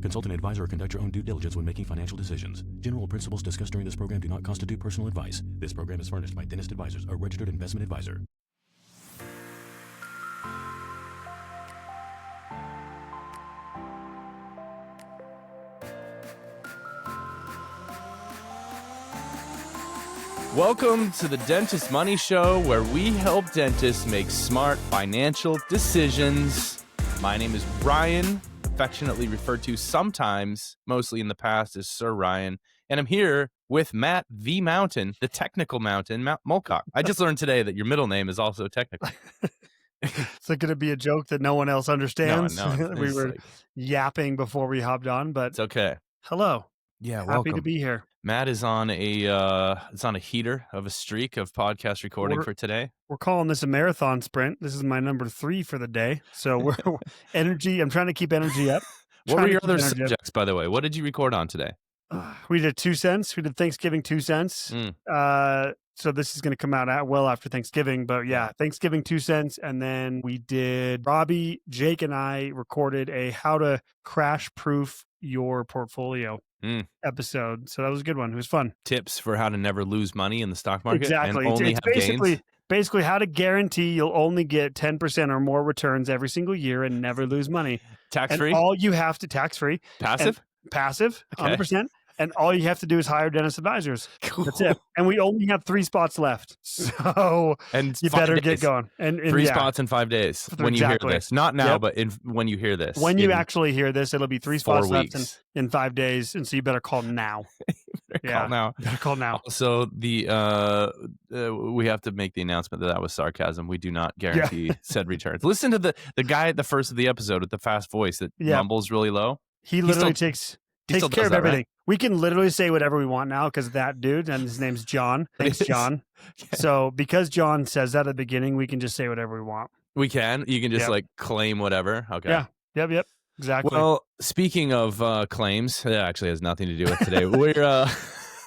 Consult an advisor or conduct your own due diligence when making financial decisions. General principles discussed during this program do not constitute personal advice. This program is furnished by Dentist Advisors, a registered investment advisor. Welcome to the Dentist Money Show, where we help dentists make smart financial decisions. My name is Ryan, affectionately referred to sometimes, mostly in the past, as Sir Ryan. And I'm here with Matt the Mountain, the technical mountain, Matt Mulcock. I just learned today that your middle name is also technical. It's going to be a joke that no one else understands. No, We were yapping before we hopped on, but it's okay. Hello. Yeah, Happy welcome to be here. Matt is on a heater of a streak of podcast recording for today. We're calling this a marathon sprint. This is my number 3 for the day. So we're energy. I'm trying to keep energy up. What were your other subjects, by the way? What did you record on today? We did 2 cents. We did Thanksgiving 2 cents. So this is going to come out well after Thanksgiving, but yeah, Thanksgiving 2 cents. And then we did, Robbie, Jake, and I recorded a how to crash proof your portfolio episode. So that was a good one. It was fun. Tips for how to never lose money in the stock market. Exactly. And only it's have gains. Basically how to guarantee you'll only get 10% or more returns every single year and never lose money. Tax-free? And all you have to, tax-free. Passive? Passive, Okay. 100%. And all you have to do is hire dentist advisors. Cool. That's it. And we only have 3 spots left. So And you 5 better days. get going. And 3 spots in 5 days when you hear this. Not now, but when you hear this. When you actually hear this, it'll be 3 spots 4 left weeks. in 5 days. And so you better call now. Call now. Better call now. So we have to make the announcement that was sarcasm. We do not guarantee said returns. Listen to the guy at the first of the episode with the fast voice that mumbles really low. He literally takes care of everything. Right? We can literally say whatever we want now because that dude, and his name's John. Thanks, John. So because John says that at the beginning, we can just say whatever we want. We can. You can just claim whatever. Okay. Yeah. Yep. Exactly. Well, speaking of claims, that actually has nothing to do with today. We're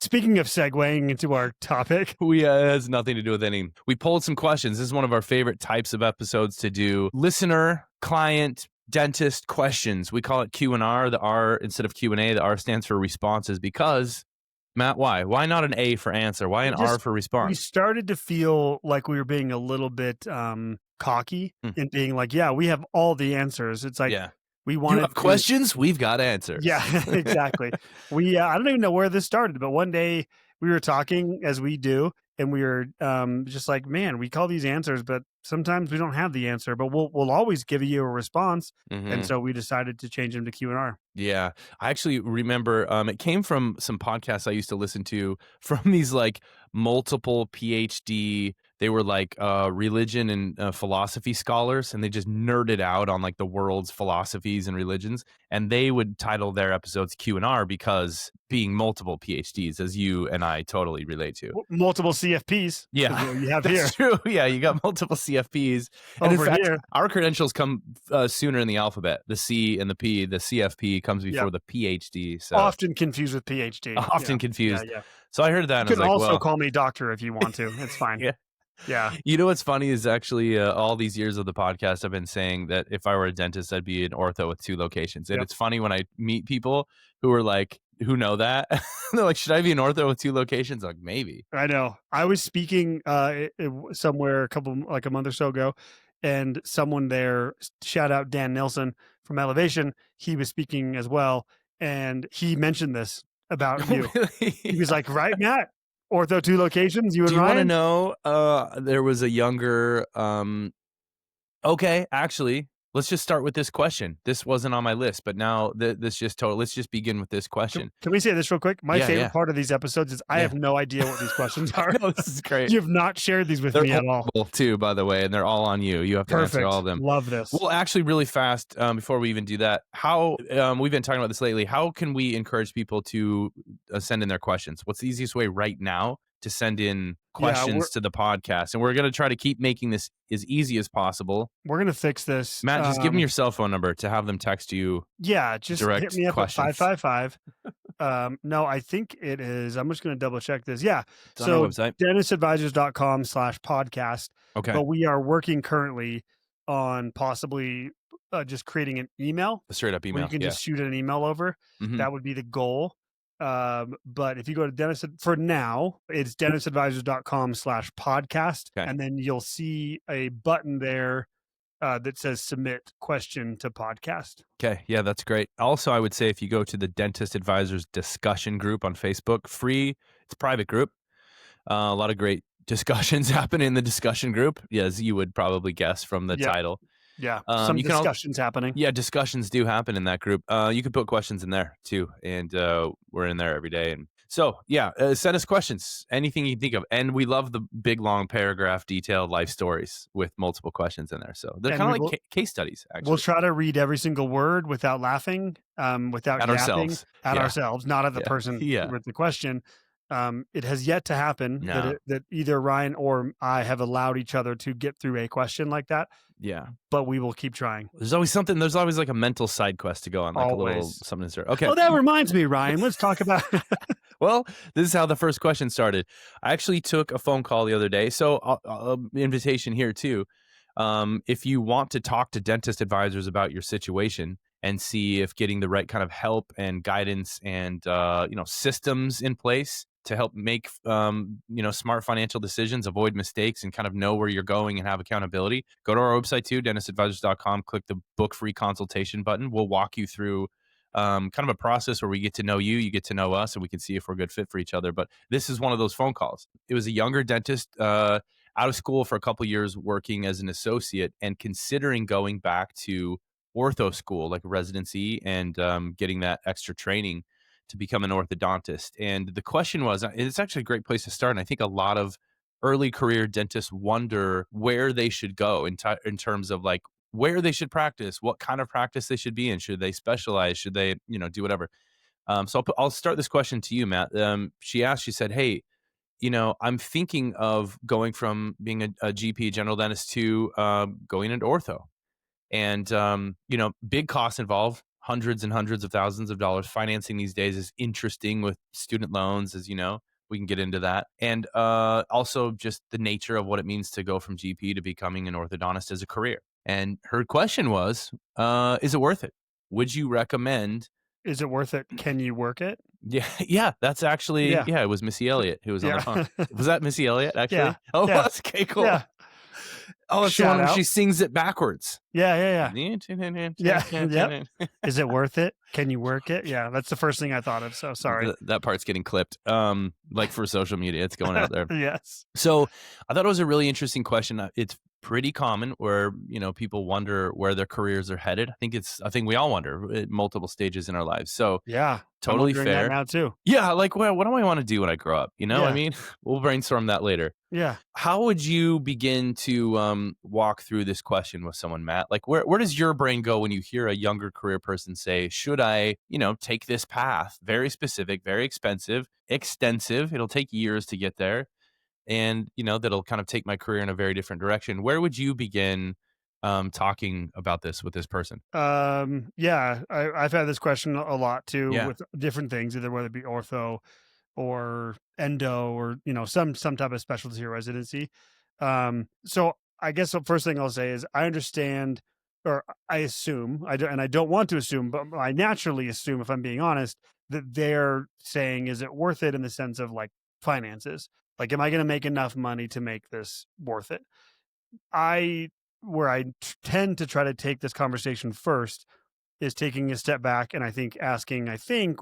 speaking of segueing into our topic, it has nothing to do with any. We pulled some questions. This is one of our favorite types of episodes to do. Listener, client, dentist questions. We call it Q&R. The R instead of Q&A, the R stands for responses because, Matt, why? Why not an A for answer? Why an R for response? We started to feel like we were being a little bit cocky and being like, yeah, we have all the answers. It's like, we wanted you have questions, we've got answers. Yeah, exactly. I don't even know where this started, but one day we were talking as we do, and we were just like, man, we call these answers, but sometimes we don't have the answer, but we'll always give you a response. And so we decided to change them to Q&R. Yeah. I actually remember it came from some podcasts I used to listen to from these like multiple PhD. They were like religion and philosophy scholars, and they just nerded out on like the world's philosophies and religions. And they would title their episodes Q&R because being multiple PhDs, as you and I totally relate to. Multiple CFPs. Yeah. You have That's true. Yeah, you got multiple CFPs. And over in fact, here, our credentials come sooner in the alphabet. The C and the P, the CFP comes before the PhD. So often confused with PhD. Often confused. Yeah. So I heard that. You can also call me doctor if you want to. It's fine. Yeah. You know what's funny is actually all these years of the podcast, I've been saying that if I were a dentist, I'd be an ortho with 2 locations. And it's funny when I meet people who are like, who know that. They're like, should I be an ortho with 2 locations? I'm like, maybe. I know. I was speaking somewhere a month or so ago, and someone there, shout out Dan Nelson from Elevation, he was speaking as well. And he mentioned this about you. Really? He was like, right, Matt? Ortho 2 locations, you and Ryan? Do you Ryan? want to know, there was a younger, okay, actually, let's just start with this question. This wasn't on my list, but now let's just begin with this question. Can we say this real quick? My favorite part of these episodes is I have no idea what these questions are. No, this is great. You have not shared these with me at all. Too, by the way, and they're all on you. You have to answer all of them. Love this. Well, actually, really fast, before we even do that, how we've been talking about this lately. How can we encourage people to send in their questions? What's the easiest way right now to send in questions to the podcast? And we're going to try to keep making this as easy as possible. We're going to fix this. Matt, just give them your cell phone number to have them text you. Yeah, just hit me up questions. at 555. No, I think it is. I'm just going to double check this. Yeah. It's on our website. dentistadvisors.com/podcast. Okay. But we are working currently on possibly just creating an email A straight up where you email. can Yeah. just shoot an email over. Mhm. That would be the goal. But if you go to dentist for now, it's dentistadvisors.com/podcast. Okay. And then you'll see a button there that says submit question to podcast. Okay. Yeah, that's great. Also, I would say if you go to the Dentist Advisors discussion group on Facebook, free, it's a private group. A lot of great discussions happen in the discussion group, as you would probably guess from the Yeah. title. Yeah. Some You can all, discussions happening. yeah, discussions do happen in that group. You can put questions in there too, and we're in there every day. And so, yeah, send us questions, anything you think of. And we love the big, long paragraph, detailed life stories with multiple questions in there. So they're And kind we of will- like case studies, actually. We'll try to read every single word without laughing, without At yapping ourselves. at Yeah. ourselves, not at the Yeah. person Yeah. with the question. It has yet to happen No. that either Ryan or I have allowed each other to get through a question like that, Yeah. but we will keep trying. There's always something. There's always like a mental side quest to go on, like a little Always. something to start. Okay. Oh, that reminds me, Ryan. Let's talk about. Well, this is how the first question started. I actually took a phone call the other day. So, invitation here too. If you want to talk to dentist advisors about your situation and see if getting the right kind of help and guidance and systems in place to help make smart financial decisions, avoid mistakes, and kind of know where you're going and have accountability, go to our website too, dentistadvisors.com, click the book free consultation button. We'll walk you through kind of a process where we get to know you get to know us, and we can see if we're a good fit for each other. But this is one of those phone calls. It was a younger dentist out of school for a couple years, working as an associate and considering going back to ortho school, like residency, and getting that extra training to become an orthodontist. And the question was, it's actually a great place to start. And I think a lot of early career dentists wonder where they should go in terms of like where they should practice, what kind of practice they should be in. Should they specialize? Should they, do whatever? So I'll start this question to you, Matt. She said, hey, I'm thinking of going from being a GP, general dentist, to going into ortho. And, big costs involved, hundreds and hundreds of thousands of dollars. Financing these days is interesting with student loans, as you know. We can get into that. And also just the nature of what it means to go from GP to becoming an orthodontist as a career. And her question was, is it worth it? Would you recommend? Is it worth it? Can you work it? Yeah, that's actually, Yeah. It was Missy Elliott who was on the Yeah. phone. Was that Missy Elliott, actually? Yeah. Oh, Yeah. that's okay, cool. Yeah. Oh, it's the Shout one where out. she sings it backwards. Yeah. Yeah. Yep. Is it worth it? Can you work it? Yeah, that's the first thing I thought of. So sorry. That part's getting clipped. Like for social media, it's going out there. Yes. So I thought it was a really interesting question. It's pretty common where, people wonder where their careers are headed. I think we all wonder at multiple stages in our lives. So Yeah. totally I'm wondering fair. that now too. Yeah. Like, well, what do I want to do when I grow up? Yeah. I mean, we'll brainstorm that later. Yeah. How would you begin to walk through this question with someone, Matt? Like, where does your brain go when you hear a younger career person say, should I, take this path? Very specific, very expensive, extensive. It'll take years to get there. And, that'll kind of take my career in a very different direction. Where would you begin talking about this with this person? Yeah, I've had this question a lot too Yeah. with different things, either whether it be ortho or endo or some type of specialty or residency. So I guess the first thing I'll say is I understand, or I assume, I don't want to assume, but I naturally assume, if I'm being honest, that they're saying, is it worth it in the sense of like finances? Like, am I going to make enough money to make this worth it? Where I tend to try to take this conversation first is taking a step back, and I think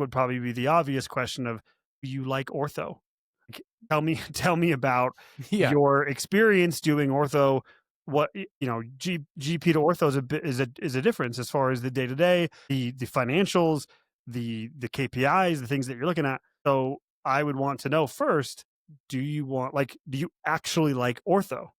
would probably be the obvious question of, do you like ortho? Like, tell me about Yeah. your experience doing ortho. What GP to ortho is a difference as far as the day to day, the financials, the KPIs, the things that you're looking at. So I would want to know first, do you actually like ortho?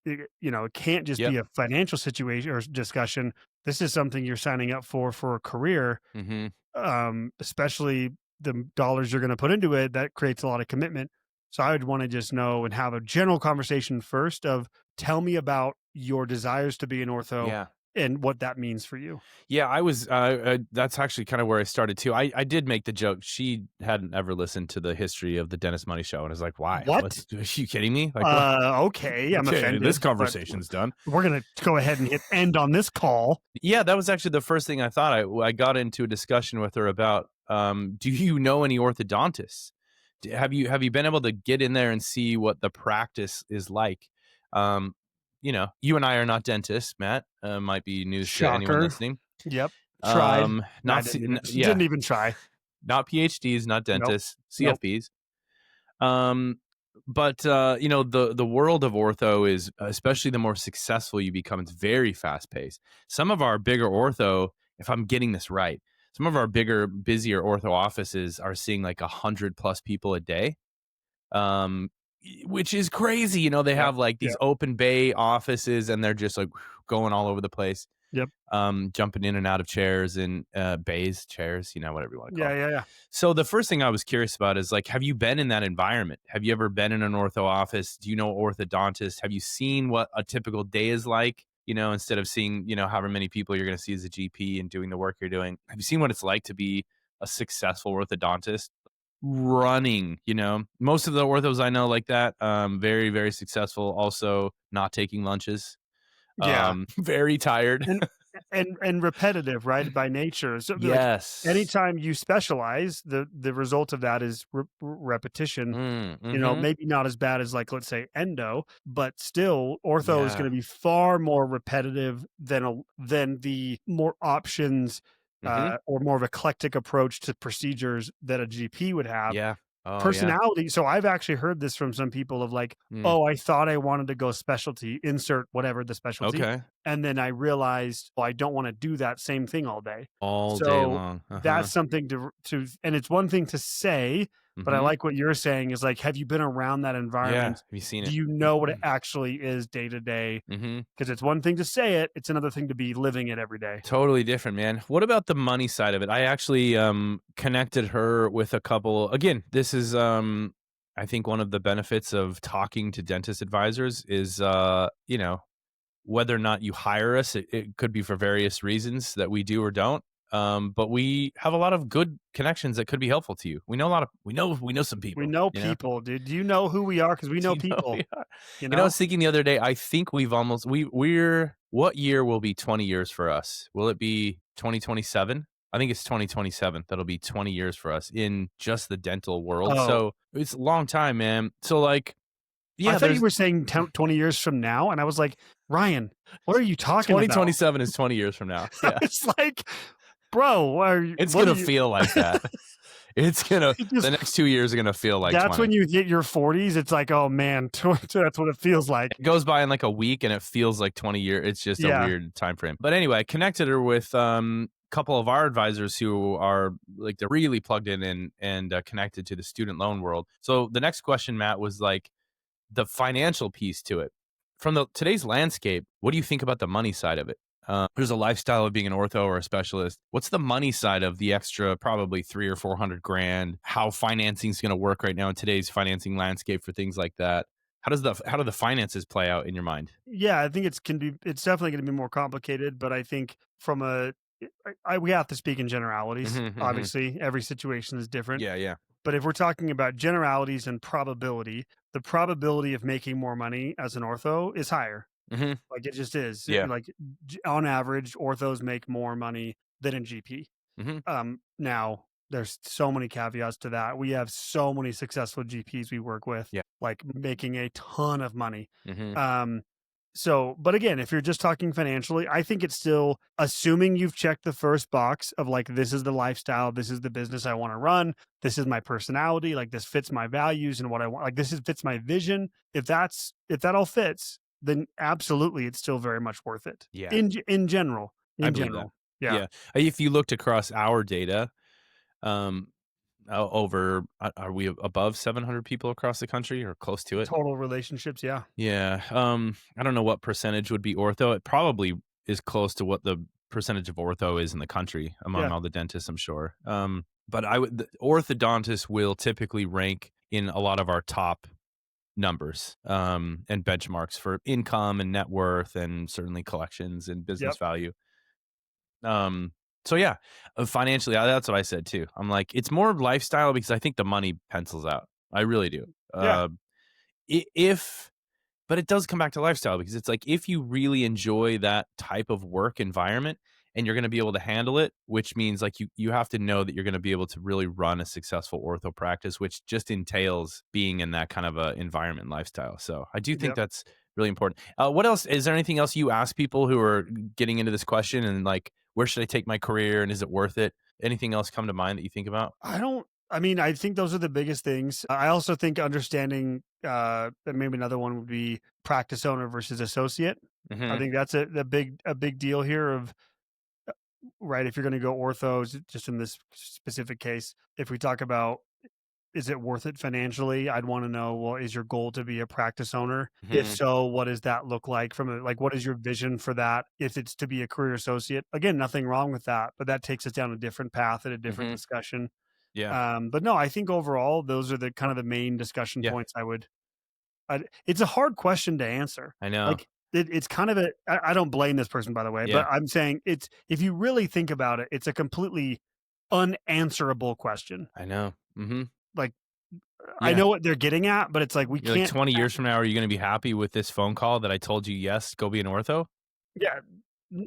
It can't just be a financial situation or discussion. This is something you're signing up for a career. Mm-hmm. Especially the dollars you're going to put into it. That creates a lot of commitment. So I would want to just know and have a general conversation first of, tell me about your desires to be an ortho. Yeah. and what that means for you. Yeah, I was. That's actually kind of where I started too. I did make the joke. She hadn't ever listened to the history of the Dennis Money Show, and I was like, "Why? What? Are you kidding me? Like, what? Okay, I'm Okay, offended. this but conversation's done." we're gonna go ahead and hit end on this call. Yeah, that was actually the first thing I thought. I got into a discussion with her about. Do you know any orthodontists? Have you been able to get in there and see what the practice is like? Um, you and I are not dentists, Matt. Might be news to anyone Shocker. listening. Yep. Tried. I Not didn't even, yeah, didn't even try. not PhDs, not Nope. dentists, Nope. CFPs. But the world of ortho is, especially the more successful you become, it's very fast paced. Some of our bigger ortho, if I'm getting this right, some of our bigger, busier ortho offices are seeing like 100+ people a day. Which is crazy. They Yep. have like these Yep. open bay offices and they're just like going all over the place. Yep. Jumping in and out of chairs and bays, chairs, whatever you want to call it. Yeah. So the first thing I was curious about is like, have you been in that environment? Have you ever been in an ortho office? Do you know orthodontist? Have you seen what a typical day is like? Instead of seeing, however many people you're going to see as a GP and doing the work you're doing, have you seen what it's like to be a successful orthodontist running? Most of the orthos I know like that, very, very successful. Also not taking lunches. Yeah. Very tired. And repetitive, right, by nature. So like, Yes. anytime you specialize, the result of that is repetition. Maybe not as bad as, like, let's say endo, but still ortho is going to be far more repetitive than the more options or more of eclectic approach to procedures that a GP would have. Yeah. Oh, Personality. So I've actually heard this from some people of like, oh, I thought I wanted to go specialty, insert whatever the specialty. Okay. And then I realized, well, I don't want to do that same thing all day. All day long. That's something to, and it's one thing to say, but I like what you're saying is like, have you been around that environment? Yeah. Have you seen it? Do you know what it actually is day to day? Because it's one thing to say it. It's another thing to be living it every day. Totally different, man. What about the money side of it? I actually connected her with a couple. Again, this is I think one of the benefits of talking to dentist advisors is whether or not you hire us, it could be for various reasons that we do or don't. But we have a lot of good connections that could be helpful to you. We know we know some people. We know people, dude. Do you know who we are? Because we know people. I was thinking the other day, I think we're what year will be 20 years for us? Will it be 2027? I think it's 2027. That'll be 20 years for us in just the dental world. Oh. So it's a long time, man. So like, yeah, I thought you were saying 20 years from now. And I was like, Ryan, what are you talking about? 2027 is 20 years from now. Yeah. It's like, bro, it's going to feel like that. It's going to, the next 2 years are going to feel like that's 20. when you hit your 40s. It's like, oh man, that's what it feels like. It goes by in like a week and it feels like 20 years. It's just a weird time frame. But anyway, I connected her with a couple of our advisors who are like, they're really plugged in and connected to the student loan world. So the next question, Matt, was like the financial piece to it. From today's landscape, what do you think about the money side of it? There's a lifestyle of being an ortho or a specialist. What's the money side of the extra, probably $300,000 or $400,000? How financing is going to work right now in today's financing landscape for things like that? How do the finances play out in your mind? Yeah, I think it's definitely going to be more complicated, but I think we have to speak in generalities. Obviously, every situation is different. Yeah. But if we're talking about generalities and probability, the probability of making more money as an ortho is higher. Like it just is. Yeah. Like on average, orthos make more money than a GP. Now there's so many caveats to that. We have so many successful GPs we work with, like making a ton of money. So, but again, if you're just talking financially, I think it's still assuming you've checked the first box of like, this is the lifestyle, this is the business I want to run, this is my personality, like this fits my values and what I want, like this fits my vision. If that all fits, then absolutely, it's still very much worth it. Yeah. In general. Yeah. If you looked across our data, over, are we above 700 people across the country or close to it? Total relationships. Yeah. Yeah. I don't know what percentage would be ortho. It probably is close to what the percentage of ortho is in the country among all the dentists, I'm sure. But the orthodontists will typically rank in a lot of our top numbers and benchmarks for income and net worth and certainly collections and business Yep. value. Um, so yeah, financially, that's what I said too. I'm like, it's more lifestyle because I think the money pencils out. I really do. Yeah. If but it does come back to lifestyle because it's like if you really enjoy that type of work environment and you're going to be able to handle it, which means like you have to know that you're going to be able to really run a successful ortho practice, which just entails being in that kind of a environment and lifestyle. So I do think Yep. that's really important. What else? Is there anything else you ask people who are getting into this question and like, where should I take my career and is it worth it? Anything else come to mind that you think about? I mean, I think those are the biggest things. I also think understanding that maybe another one would be practice owner versus associate. I Hmm. think that's a big deal here of right. If you're going to go orthos, just in this specific case, if we talk about is it worth it financially? I'd want to know, well, is your goal to be a practice owner? If Hmm. so, what does that look like like what is your vision for that? If it's to be a career associate, again, nothing wrong with that, but that takes us down a different path and a different Hmm. discussion. Yeah. But no, I think overall those are the kind of the main discussion Yeah. points it's a hard question to answer. I know. Like it's kind of I don't blame this person by the way, Yeah. but I'm saying it's if you really think about it, it's a completely unanswerable question. I know. Hmm. Like I Yeah. know what they're getting at, but it's like we You're like can't 20 years from now, are you gonna be happy with this phone call that I told you, "Yes, go be an ortho"? yeah,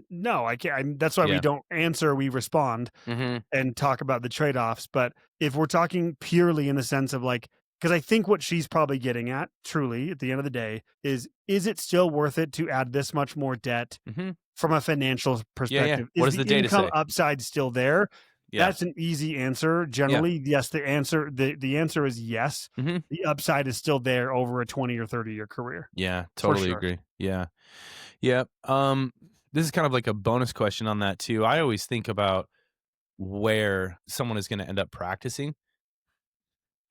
no, I can't. That's why we Yeah. don't answer, we respond Mhm. and talk about the trade-offs. But if we're talking purely in the sense of like, because I think what she's probably getting at, truly, at the end of the day, is it still worth it to add this much more debt Mhm. from a financial Yeah, yeah. perspective? What Is does the the data income say? upside still there? Yeah. That's an easy answer. Yeah. Generally, yes, the answer is yes. Mhm. The upside is still there over a 20 or 30-year career, Yeah, for totally sure. agree. Yeah. Yep. This is kind of like a bonus question on that too. I always think about where someone is gonna end up practicing.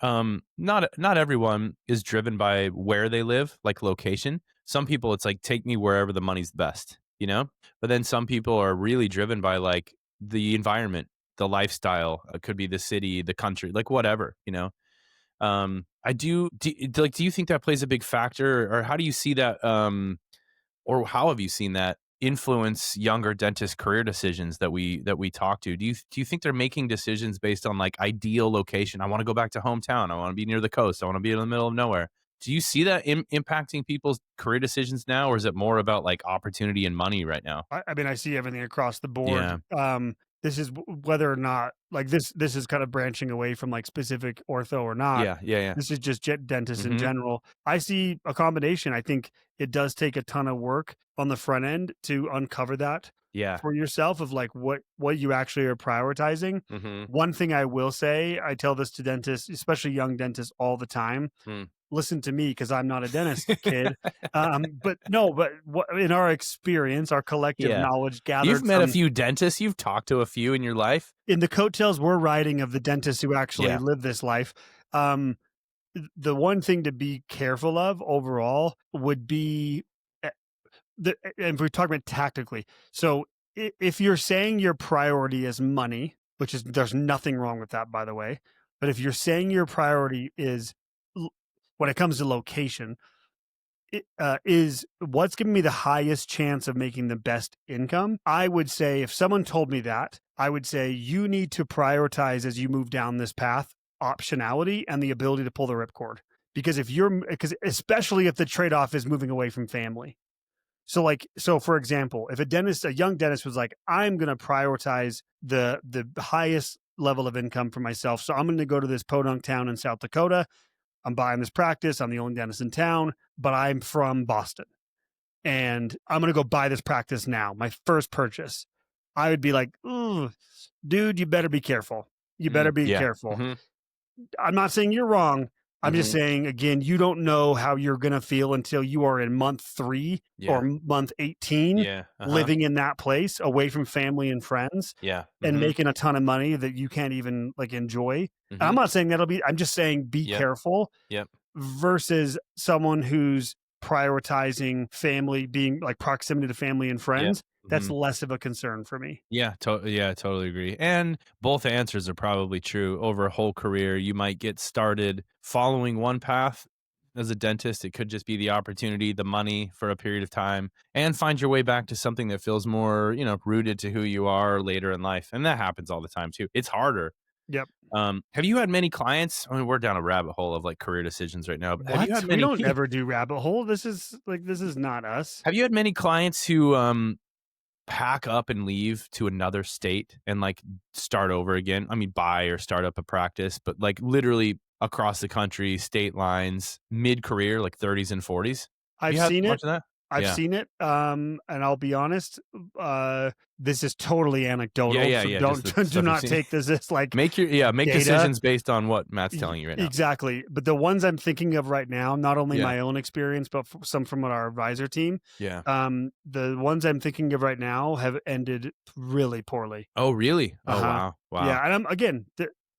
Not everyone is driven by where they live, like location. Some people, it's like, take me wherever the money's best, you know? But then some people are really driven by like the environment, the lifestyle. It could be the city, the country, like whatever, you know? Do you think that plays a big factor or how do you see that? Or how have you seen that influence younger dentist career decisions that we talk to? Do you think they're making decisions based on like ideal location? I want to go back to hometown. I want to be near the coast. I want to be in the middle of nowhere. Do you see that impacting people's career decisions now, or is it more about like opportunity and money right now? I mean, I see everything across the board. Yeah, This is whether or not like this is kind of branching away from like specific ortho or not. yeah, yeah, yeah. This is just dentists in Mm-hmm. general. I see a combination. I think it does take a ton of work on the front end to uncover that Yeah. for yourself of like what you actually are prioritizing. Mm-hmm. One thing I will say, I tell this to dentists, especially young dentists all the time, Hmm. listen to me because I'm not a dentist kid. But no, but what, in our experience, our collective Yeah. knowledge You've gathered met a from few dentists. You've talked to a few in your life. in the coattails we're riding of the dentists who actually Yeah. live this life. Um, the one thing to be careful of overall would be, eh, and we're talking about tactically. So if you're saying your priority is money, which is there's nothing wrong with that, by the way, but if you're saying your priority is when it comes to location, is what's giving me the highest chance of making the best income? I would say if someone told me that, I would say you need to prioritize as you move down this path optionality and the ability to pull the ripcord. Because especially if the trade off is moving away from family. So for example, if a young dentist was like, I'm going to prioritize the highest level of income for myself. So I'm going to go to this podunk town in South Dakota. I'm buying this practice. I'm the only dentist in town, but I'm from Boston and I'm going to go buy this practice now. My first purchase. I would be like, ooh, dude, you better be careful. You better be Yeah. careful. Mm-hmm. I'm not saying you're wrong. I'm just Mm-hmm. saying, again, you don't know how you're going to feel until you are in month 3 Yeah. or month 18, Yeah. Uh-huh. living in that place away from family and friends Yeah. and Mm-hmm. making a ton of money that you can't even like enjoy. And Mm-hmm. I'm not saying I'm just saying be Yep. careful Yep. versus someone who's prioritizing family being like proximity to family and Yep. friends. That's Mhm. less of a concern for me. Yeah, I totally agree. And both answers are probably true. Over a whole career, you might get started following one path as a dentist. It could just be the opportunity, the money for a period of time, and find your way back to something that feels more, rooted to who you are later in life. And that happens all the time too. It's harder. Yep. Have you had many clients? I mean, we're down a rabbit hole of like career decisions right now. But have What? you had We many? don't ever do rabbit hole. This is not us. Have you had many clients who pack up and leave to another state and like start over again? I mean, buy or start up a practice, but like literally across the country, state lines, mid-career, like 30s and 40s. I've seen it. Much of that? I've seen it. And I'll be honest, this is totally anecdotal. So do not take this as like make data. decisions based on what Matt's telling you right now. Exactly. But the ones I'm thinking of right now, not only my own experience, but some from our advisor team. Yeah. The ones I'm thinking of right now have ended really poorly. Oh, really? Oh, wow. Yeah. And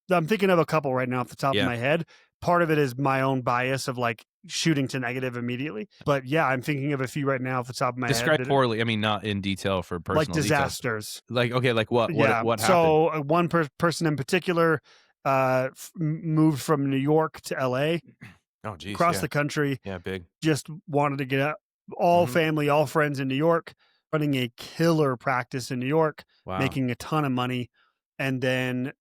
I'm thinking of a couple right now off the top of my head. Part of it is my own bias of like shooting to negative immediately. But yeah, I'm thinking of a few right now off the top of my head. Describe poorly. I mean, not in detail for personal like disasters. Details. Like, okay, like what? Yeah. What happened? So one person in particular moved from New York to LA. Oh, geez. Across the country. Yeah, big. Just wanted to get up. All family, all friends in New York, running a killer practice in New York, making a ton of money. And then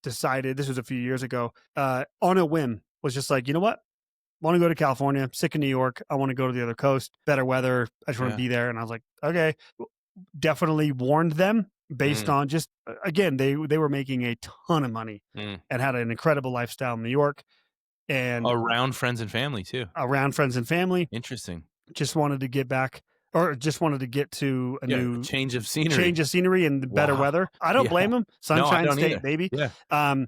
decided, this was a few years ago, on a whim, was just like, you know what? I want to go to California. I'm sick of New York. I want to go to the other coast. Better weather. I just want to be there. And I was like, okay. Definitely warned them based on just, again, they were making a ton of money and had an incredible lifestyle in New York. And around friends and family too. Around friends and family. Interesting. Just wanted to get back. Or just wanted to get to a new change of scenery and better weather. I don't blame them. Sunshine State, baby. Yeah. And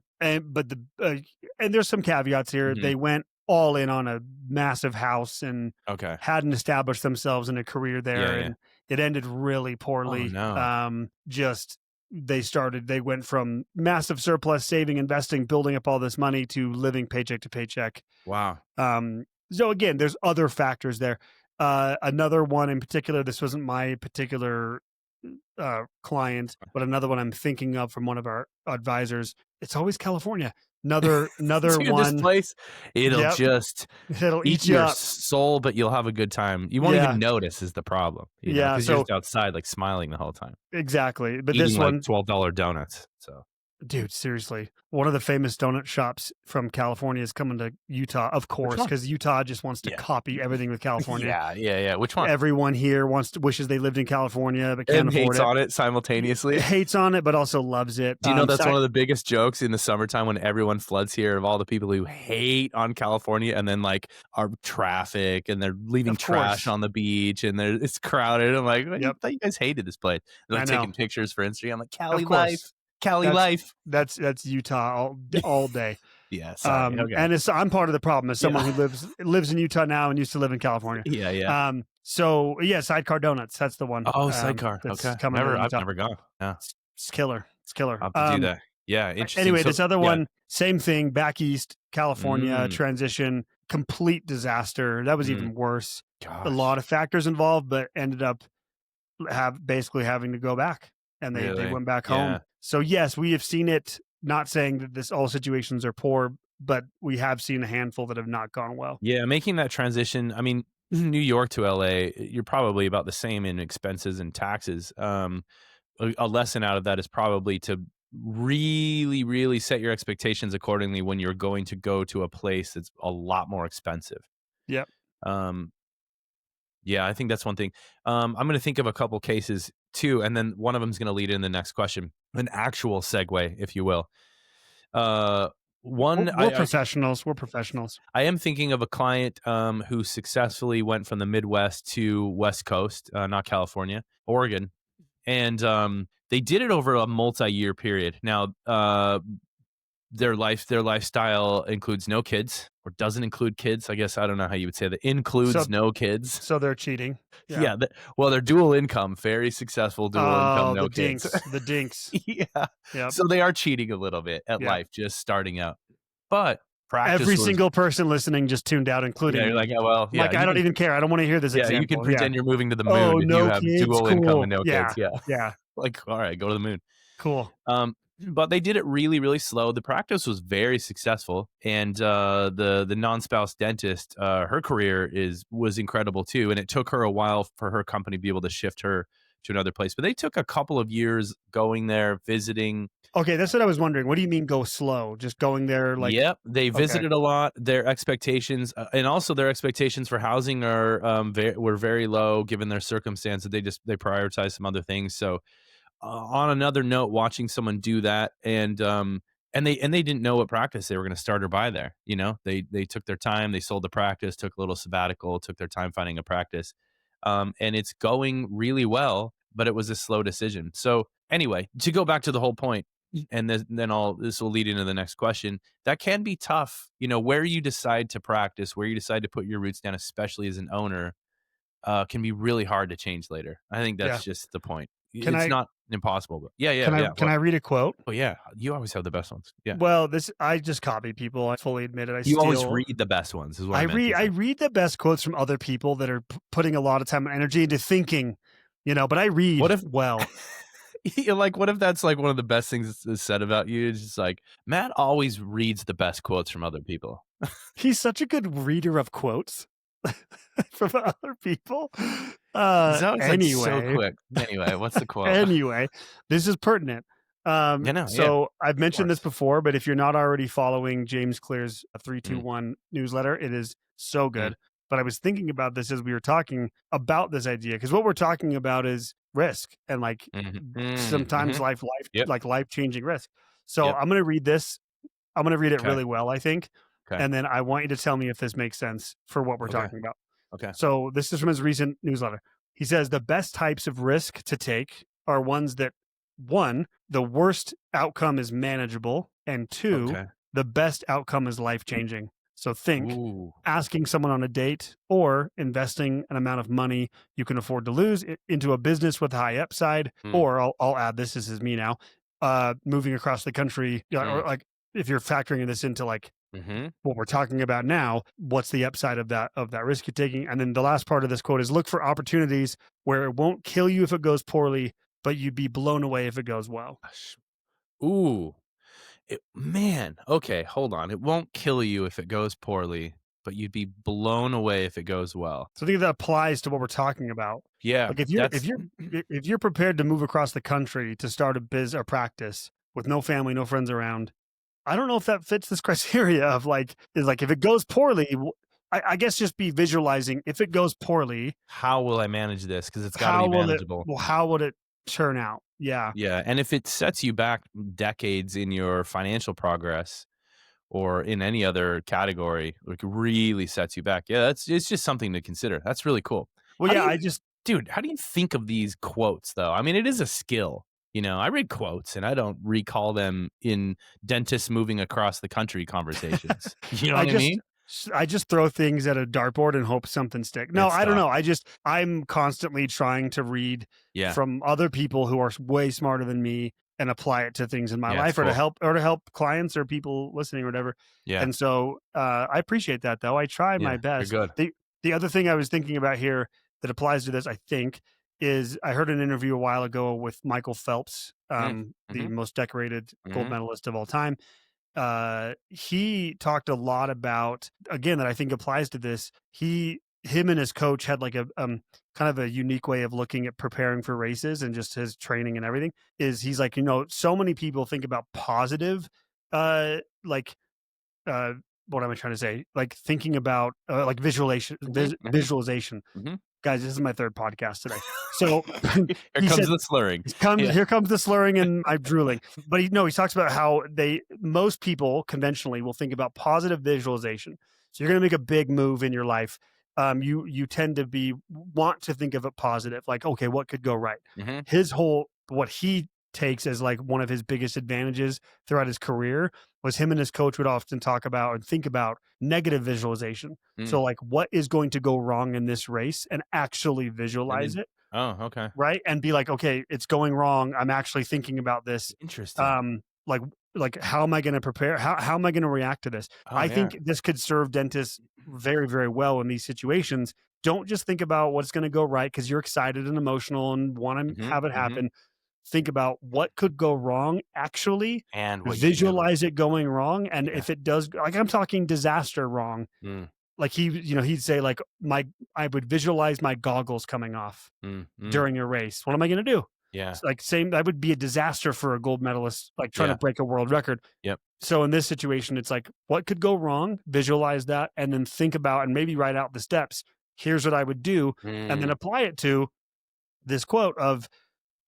there's some caveats here. They went all in on a massive house and hadn't established themselves in a career there, and it ended really poorly. Oh, no. They went from massive surplus, saving, investing, building up all this money to living paycheck to paycheck. Wow. So again, there's other factors there. Another one in particular, this wasn't my particular client, but another one I'm thinking of from one of our advisors. It's always California. Another Dude, one. This place, it'll eat your up. soul, but you'll have a good time. You won't even notice is the problem. Because you're just outside, like smiling the whole time. Exactly, but eating this one, like $12 donuts. So. Dude, seriously. One of the famous donut shops from California is coming to Utah, of course, because Utah just wants to copy everything with California. Yeah. Which one? Everyone here wishes they lived in California, but can't afford hates on it simultaneously. Hates on it, but also loves it. Do you know that's one of the biggest jokes in the summertime when everyone floods here of all the people who hate on California and then like are traffic and they're leaving trash on the beach and it's crowded. I'm like, I thought you guys hated this place. They're like taking pictures for Instagram. I'm like, Cali life. Cali life. That's Utah all day. Yeah, and I'm part of the problem as someone who lives in Utah now and used to live in California. Yeah. So Sidecar Donuts. That's the one. Oh, Sidecar. That's okay. Coming I've never gone. Yeah, it's killer. It's killer. I'll have to do that. Yeah, interesting. Anyway, this other one, same thing. Back east, California transition, complete disaster. That was even worse. Gosh. A lot of factors involved, but ended up basically having to go back, and they went back home. So yes, we have seen it. Not saying that all situations are poor, but we have seen a handful that have not gone well. Yeah, making that transition. I mean, New York to LA, you're probably about the same in expenses and taxes. A lesson out of that is probably to really, really set your expectations accordingly when you're going to go to a place that's a lot more expensive. Yep. Yeah, I think that's one thing. I'm going to think of a couple cases too, and then one of them is going to lead in the next question, an actual segue, if you will. We're professionals. We're professionals. I am thinking of a client who successfully went from the Midwest to West Coast, not California, Oregon, and they did it over a multi-year period. Now, their lifestyle includes no kids, or doesn't include kids. I guess I don't know how you would say that. Includes no kids. So they're cheating. Yeah. They're dual income, very successful dual income, no kids. The dinks. Yeah. Yep. So they are cheating a little bit at life, just starting out. But every single person listening just tuned out, including you're like, I don't even care. I don't want to hear this example. You can pretend you're moving to the moon if you have dual income and no kids. Yeah. Yeah. Like, all right, go to the moon. Cool. but they did it really, really slow. The practice was very successful, and the non-spouse dentist, her career was incredible too. And it took her a while for her company to be able to shift her to another place. But they took a couple of years going there, visiting. Okay, that's what I was wondering. What do you mean go slow? Just going there like Yep, they okay. visited a lot. Their expectations, and also their expectations for housing are were very low given their circumstances. They prioritize some other things. So on another note, watching someone do that, and they didn't know what practice they were going to start or buy there. You know, they took their time, they sold the practice, took a little sabbatical, took their time finding a practice, and it's going really well. But it was a slow decision. So anyway, to go back to the whole point, and then all this will lead into the next question. That can be tough. You know, where you decide to practice, where you decide to put your roots down, especially as an owner, can be really hard to change later. I think Yeah. that's just the point. Can It's I not impossible, but yeah. can I read a quote? Oh yeah, you always have the best ones. Yeah, Well, I just copy people. I fully admit it. you always read the best ones. Is what I meant to I say. read the best quotes from other people that are putting a lot of time and energy into thinking, but I read What if well. like what if that's like one of the best things that's said about you? It's just like Matt always reads the best quotes from other people. He's such a good reader of quotes from other people. He's always like so Anyway, quick. Anyway, what's the quote? anyway, this is pertinent. So I've mentioned this course. before, but if you're not already following James Clear's 321 newsletter, it is so good. But I was thinking about this as we were talking about this idea, because what we're talking about is risk and like sometimes Yep. life-changing risk. So Yep. I'm going to read this. I'm going to read it Okay. really well, I think. Okay. And then I want you to tell me if this makes sense for what we're Okay. talking about. Okay. So this is from his recent newsletter. He says the best types of risk to take are ones that, one, the worst outcome is manageable, and two, Okay. the best outcome is life-changing. So think Ooh. asking someone on a date or investing an amount of money you can afford to lose into a business with high upside, or I'll add this is me now, moving across the country, or like if you're factoring this into like what we're talking about now, what's the upside of that risk you're taking? And then the last part of this quote is look for opportunities where it won't kill you if it goes poorly, but you'd be blown away if it goes well. Ooh. Man, okay, hold on. It won't kill you if it goes poorly, but you'd be blown away if it goes well. So I think that applies to what we're talking about. Yeah. Like if you're prepared to move across the country to start a biz or practice with no family, no friends around, I don't know if that fits this criteria of if it goes poorly, I guess just be visualizing if it goes poorly. How will I manage this? Because it's got to be manageable. How would it turn out? Yeah. Yeah. And if it sets you back decades in your financial progress or in any other category, like really sets you back. Yeah, it's just something to consider. That's really cool. Well, Dude, how do you think of these quotes though? I mean, it is a skill. You know, I read quotes and I don't recall them in dentists moving across the country conversations. You know what I mean? I just throw things at a dartboard and hope something sticks. No, I don't know. I'm constantly trying to read from other people who are way smarter than me and apply it to things in my life, or to help clients or people listening or whatever. Yeah. And so I appreciate that though. I try my best. You're good. The other thing I was thinking about here that applies to this, I think, is I heard an interview a while ago with Michael Phelps, the most decorated gold medalist of all time. He talked a lot about, again, that I think applies to this. Him and his coach had like a kind of a unique way of looking at preparing for races and just his training and everything. He's like, so many people think about positive, what am I trying to say? Like thinking about like visualization. Guys, this is my third podcast today. So here comes the slurring. Here comes the slurring and I'm drooling. But he talks about how most people conventionally will think about positive visualization. So you're going to make a big move in your life. You tend to want to think of it positive. Like, okay, what could go right? What he takes as like one of his biggest advantages throughout his career was him and his coach would often talk about and think about negative visualization. So like what is going to go wrong in this race and actually visualize it. Oh, okay. Right. And be like, okay, it's going wrong. I'm actually thinking about this. Interesting. Like how am I going to prepare? How am I going to react to this? I think this could serve dentists very, very well in these situations. Don't just think about what's going to go right because you're excited and emotional and want to have it happen. think about what could go wrong, actually And what you can do about visualize it going wrong. And Yeah. if it does, like I'm talking disaster wrong, Mm, like he'd say like I would visualize my goggles coming off mm. during a race. What am I going to do? Yeah. It's like that would be a disaster for a gold medalist, like trying to Yeah. break a world record. Yep. So in this situation, it's like, what could go wrong? Visualize that and then think about and maybe write out the steps. Here's what I would do. And then Mm, apply it to this quote of,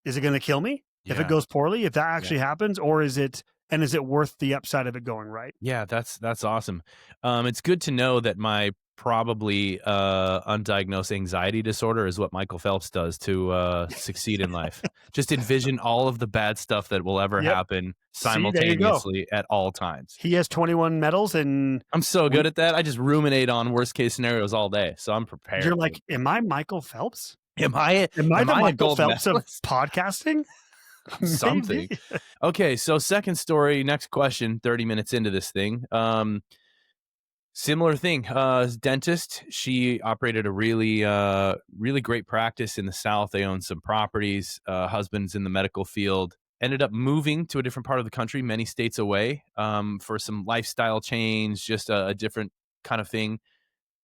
is it going to kill me if it yeah. goes poorly, if that Yeah. actually happens, or is it worth the upside of it going right? Yeah, that's awesome. It's good to know that my probably undiagnosed anxiety disorder is what Michael Phelps does to succeed in life. Just envision all of the bad stuff that will ever Yep. happen See, there you go. simultaneously at all times. He has 21 medals, and I'm so good at that. I just ruminate on worst case scenarios all day, so I'm prepared. you're like, am I Michael Phelps? am I the a Michael gold Phelps of medalist? podcasting? Something. Maybe. Okay, so second story, next question, 30 minutes into this thing. Similar thing. Dentist, she operated a really great practice in the South. They owned some properties, husband's in the medical field, ended up moving to a different part of the country, many states away, for some lifestyle change, just a different kind of thing.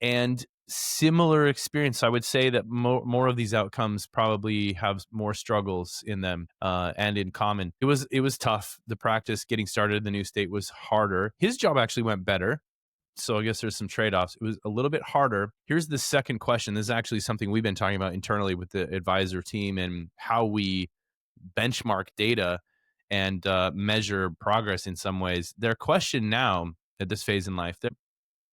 And similar experience. I would say that more of these outcomes probably have more struggles in them and in common. It was tough. The practice getting started in the new state was harder. His job actually went better. So I guess there's some trade-offs. It was a little bit harder. Here's the second question. This is actually something we've been talking about internally with the advisor team and how we benchmark data and measure progress in some ways. Their question now at this phase in life,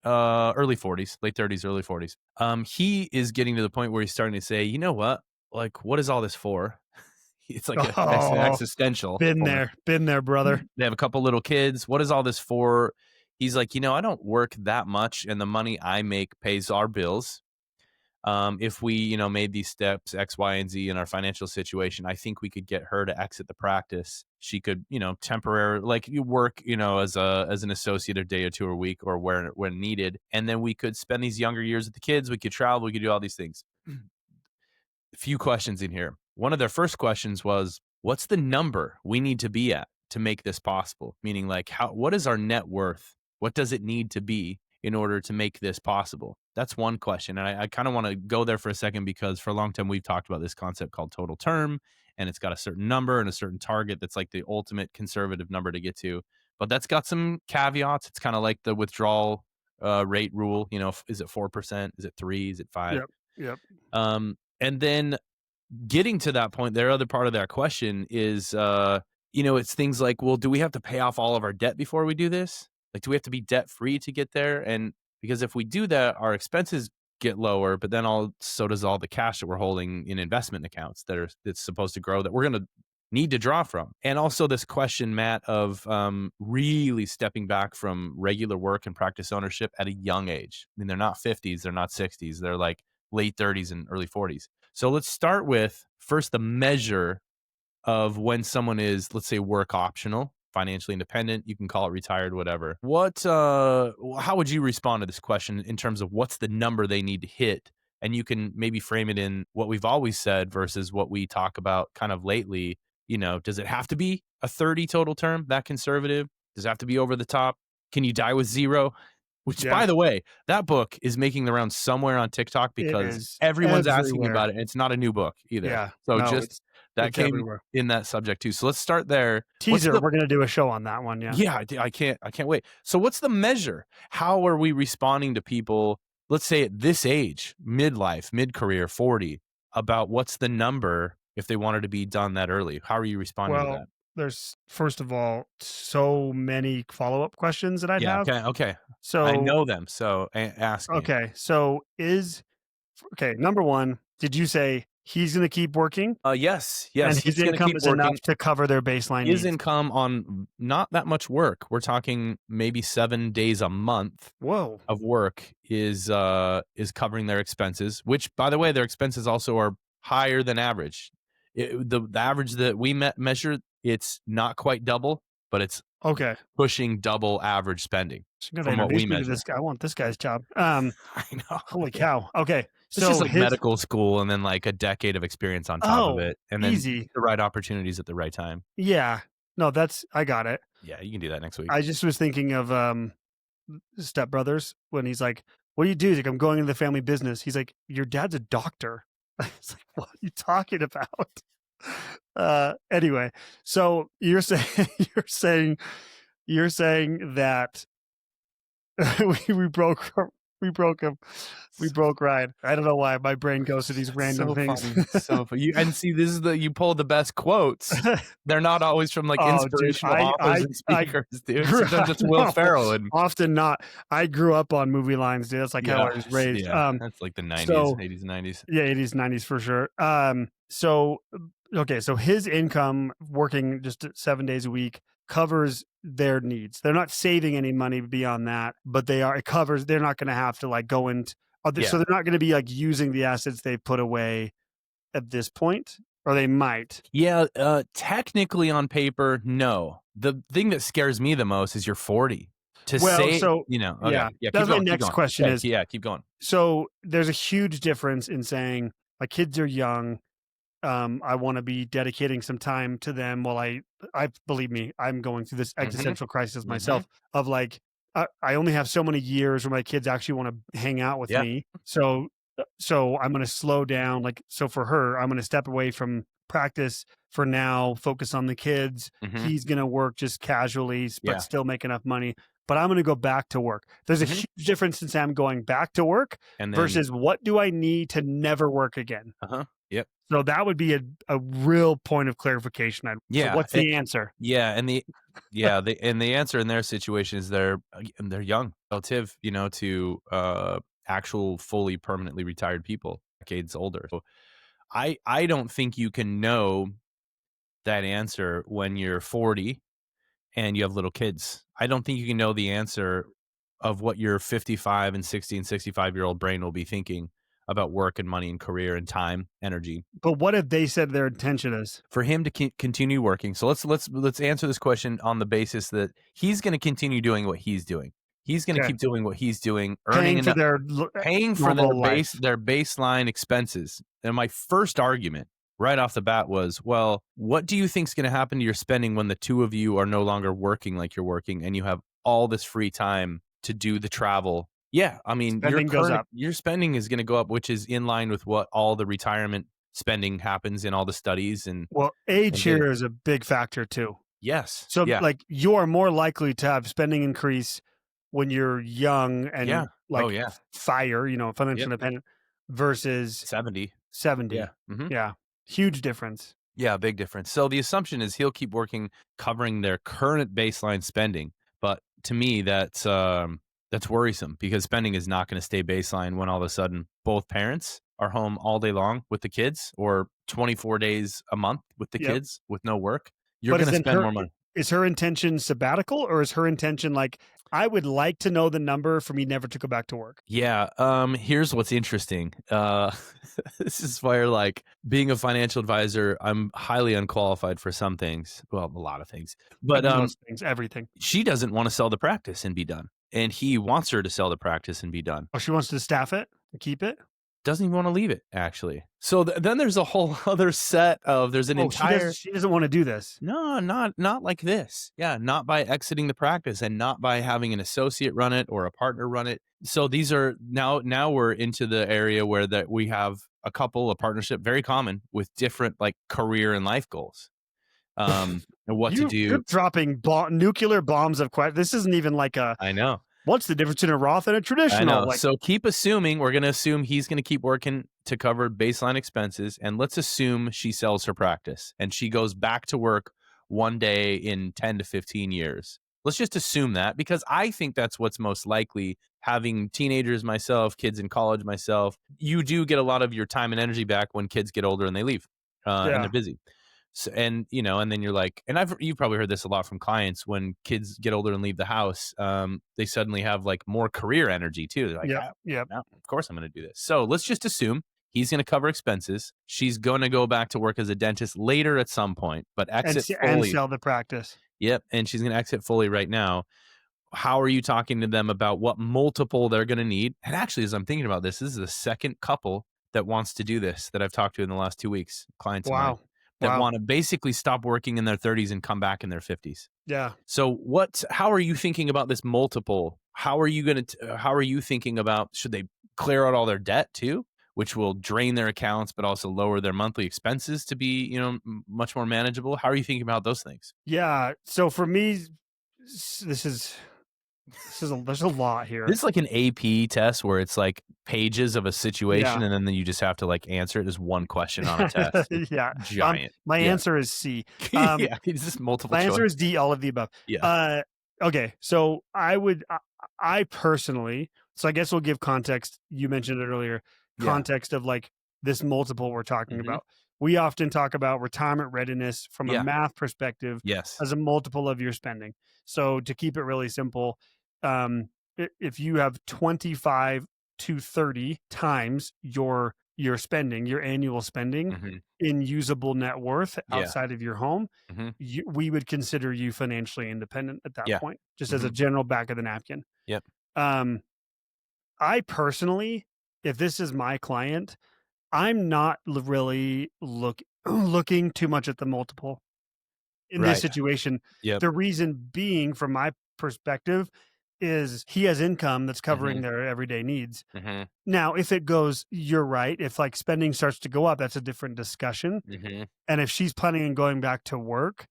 early 40s, late 30s, early 40s. He is getting to the point where he's starting to say, you know what? Like, what is all this for? It's like existential. Been there, brother. They have a couple little kids. What is all this for? He's like, I don't work that much, and the money I make pays our bills. If we, made these steps X, Y, and Z in our financial situation, I think we could get her to exit the practice. She could, temporarily, like you work, as an associate a day or two a week or when needed, and then we could spend these younger years with the kids. We could travel. We could do all these things. A few questions in here. One of their first questions was, "What's the number we need to be at to make this possible?" Meaning, like, what is our net worth? What does it need to be in order to make this possible? That's one question. And I kind of want to go there for a second because for a long time, we've talked about this concept called total term, and it's got a certain number and a certain target that's like the ultimate conservative number to get to. But that's got some caveats. It's kind of like the withdrawal rate rule. Is it 4%? Is it 3%? Is it 5%? Yep. And then getting to that point, their other part of that question is, it's things like, well, do we have to pay off all of our debt before we do this? Like, do we have to be debt free to get there? And because if we do that, our expenses get lower, but then so does all the cash that we're holding in investment accounts that's supposed to grow that we're going to need to draw from. And also this question, Matt, of really stepping back from regular work and practice ownership at a young age. I mean, they're not 50s, they're not 60s, they're like late 30s and early 40s. So let's start with first the measure of when someone is, let's say, work optional, financially independent. You can call it retired, whatever. How would you respond to this question in terms of what's the number they need to hit? And you can maybe frame it in what we've always said versus what we talk about kind of lately. Does it have to be a 30 total term, that conservative? Does it have to be over the top? Can you die with zero? Which, by the way, that book is making the rounds somewhere on TikTok because everyone's asking about it. It's not a new book either. Yeah. So that came everywhere in that subject too. So let's start there. Teaser. We're going to do a show on that one. Yeah. Yeah. I can't wait. So what's the measure? How are we responding to people, let's say at this age, midlife, mid-career, 40, about what's the number if they wanted to be done that early? How are you responding to that? There's, first of all, so many follow-up questions that I'd have. Okay. So I know them. So ask me. Okay. So number one, did you say he's going to keep working? Yes. And his income is enough to cover their baseline needs? His income on not that much work. We're talking maybe 7 days a month of work is covering their expenses, which, by the way, their expenses also are higher than average. The average that we measure, it's not quite double, but it's Okay. pushing double average spending So you gotta from what we introduce me to measure. this guy. I want this guy's job. I know. Holy Yeah. cow. Okay. It's just So like medical school and then like a decade of experience on top of it. And then easy. the right opportunities at the right time. Yeah. No, I got it. Yeah, you can do that next week. I just was thinking of Step Brothers when he's like, "What do you do?" He's like, "I'm going into the family business." He's like, "Your dad's a doctor." It's like, what are you talking about? Anyway, so you're saying you're saying that we broke him. We broke Ryan. I don't know why my brain goes to these random So things. funny. So funny. And see, this is you pull the best quotes. They're not always from like Oh, dude, inspirational authors and speakers, dude. Sometimes it's Will no, Ferrell and often not. I grew up on movie lines, dude. That's like how I was raised. Yeah, that's like the 90s, so 80s, and 90s. yeah, 80s, 90s for sure. So okay, so his income working just 7 days a week covers their needs. They're not saving any money beyond that, but it covers. They're not going to have to like go into. So they're not going to be like using the assets they put away at this point, or they might. Yeah, technically on paper, no. The thing that scares me the most is you're 40. Okay. Yeah, that's my next question is, keep going. So there's a huge difference in saying my kids are young. I want to be dedicating some time to them while I believe me, I'm going through this existential crisis myself of like, I only have so many years where my kids actually want to hang out with me. So I'm going to slow down. Like, so for her, I'm going to step away from practice for now, focus on the kids. He's going to work just casually, but still make enough money. But I'm going to go back to work. There's a huge difference in saying I'm going back to work versus what do I need to never work again? Yep. So that would be a real point of clarification. So what's the answer? Yeah, and the answer in their situation is they're young, relative, to actual fully permanently retired people, decades older. So I don't think you can know that answer when you're 40 and you have little kids. I don't think you can know the answer of what your 55 and 60 and 65-year-old brain will be thinking about work and money and career and time, energy. But what if they said their intention is for him to continue working? So let's answer this question on the basis that he's going to continue doing what he's doing. He's going to keep doing what he's doing, paying for their baseline expenses. And my first argument right off the bat was, well, what do you think is going to happen to your spending when the two of you are no longer working like you're working and you have all this free time to do the travel? Yeah, I mean, your spending is going to go up, which is in line with what all the retirement spending happens in all the studies. And age here is a big factor too. Yes. So like you are more likely to have spending increase when you're young and financially independent versus 70. Yeah. Yeah. Huge difference. Yeah, big difference. So the assumption is he'll keep working, covering their current baseline spending. But to me, that's worrisome because spending is not going to stay baseline when all of a sudden both parents are home all day long with the kids or 24 days a month with the kids with no work. You're going to spend more money. Is her intention sabbatical or is her intention like, I would like to know the number for me never to go back to work? Yeah. Here's what's interesting. This is where like being a financial advisor, I'm highly unqualified for some things. Well, a lot of things, but most things, everything. She doesn't want to sell the practice and be done. And he wants her to sell the practice and be done. Oh, she wants to staff it and keep it? Doesn't even want to leave it, actually. So then there's a whole other set of, there's an entire... She doesn't want to do this. No, not like this. Yeah, not by exiting the practice and not by having an associate run it or a partner run it. So these are, now we're into the area where that we have a partnership, very common with different like career and life goals. And what to do. You're dropping nuclear bombs of questions. This isn't even like a... I know. What's the difference in a Roth and a traditional? I know. So keep assuming, we're going to assume he's going to keep working to cover baseline expenses. And let's assume she sells her practice and she goes back to work one day in 10 to 15 years. Let's just assume that, because I think that's what's most likely. Having teenagers myself, kids in college myself, you do get a lot of your time and energy back when kids get older and they leave and they're busy. So, and then you're like, and you've probably heard this a lot from clients, when kids get older and leave the house, they suddenly have like more career energy too. They're like, of course I'm going to do this. So let's just assume He's going to cover expenses. She's going to go back to work as a dentist later at some point, but exit and fully. sell the practice. Yep. And she's going to exit fully right now. How are you talking to them about what multiple they're going to need? And actually, as I'm thinking about this is the second couple that wants to do this that I've talked to in the last 2 weeks, clients of mine that want to basically stop working in their 30s and come back in their 50s. Yeah. So how are you thinking about this multiple? How are you thinking about, should they clear out all their debt too, which will drain their accounts, but also lower their monthly expenses to be, much more manageable? How are you thinking about those things? Yeah. So for me, there's a lot here. This is like an AP test where it's like pages of a situation, and then you just have to like answer it as one question on a test. It's giant. My answer is C. Yeah, is this multiple My choice? answer is D, all of the above. Yeah. Okay, so I personally, so I guess we'll give context. You mentioned it earlier, context of like this multiple we're talking about. We often talk about retirement readiness from a math perspective as a multiple of your spending. So to keep it really simple, if you have 25 to 30 times your spending, your annual spending in usable net worth outside of your home, we would consider you financially independent at that point, just as a general back of the napkin. Yep. I personally, if this is my client, I'm not really looking too much at the multiple in this situation. The reason being, from my perspective, is he has income that's covering their everyday needs. Now, if it goes, you're right. If like spending starts to go up, that's a different discussion. And if she's planning on going back to work,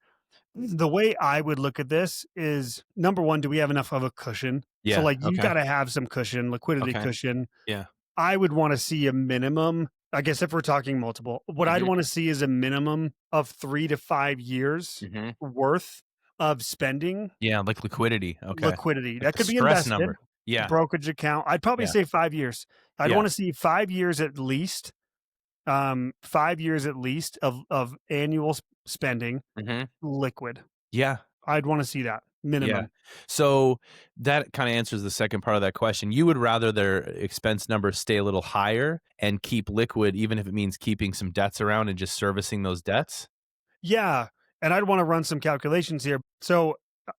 the way I would look at this is, number one, do we have enough of a cushion? So like you got to have some cushion, liquidity cushion. Yeah. I would want to see a minimum. I guess if we're talking multiple, what I'd want to see is a minimum of 3 to 5 years worth of spending. Yeah, like liquidity. Okay. Liquidity. Like that could be stress invested. Number. Yeah. Brokerage account. I'd probably say 5 years. I'd want to see 5 years at least. 5 years at least of annual spending liquid. Yeah. I'd want to see that minimum. Yeah. So that kind of answers the second part of that question. You would rather their expense numbers stay a little higher and keep liquid, even if it means keeping some debts around and just servicing those debts? Yeah. And I'd want to run some calculations here. So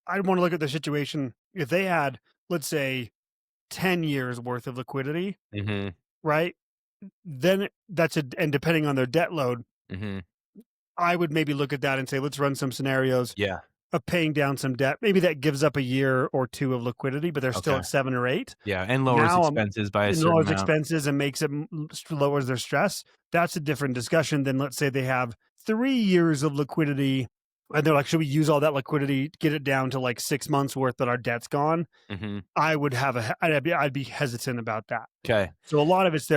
I'd want to look at the situation. If they had, let's say, 10 years worth of liquidity, right? Then and depending on their debt load, I would maybe look at that and say, let's run some scenarios of paying down some debt. Maybe that gives up a year or two of liquidity, but they're still at 7 or 8. Yeah, and lowers expenses by a certain amount. Lowers expenses and makes it lowers their stress. That's a different discussion than, let's say, they have 3 years of liquidity and they're like, should we use all that liquidity, get it down to like 6 months worth that our debt's gone? I'd be hesitant about that. Okay. So a lot of it's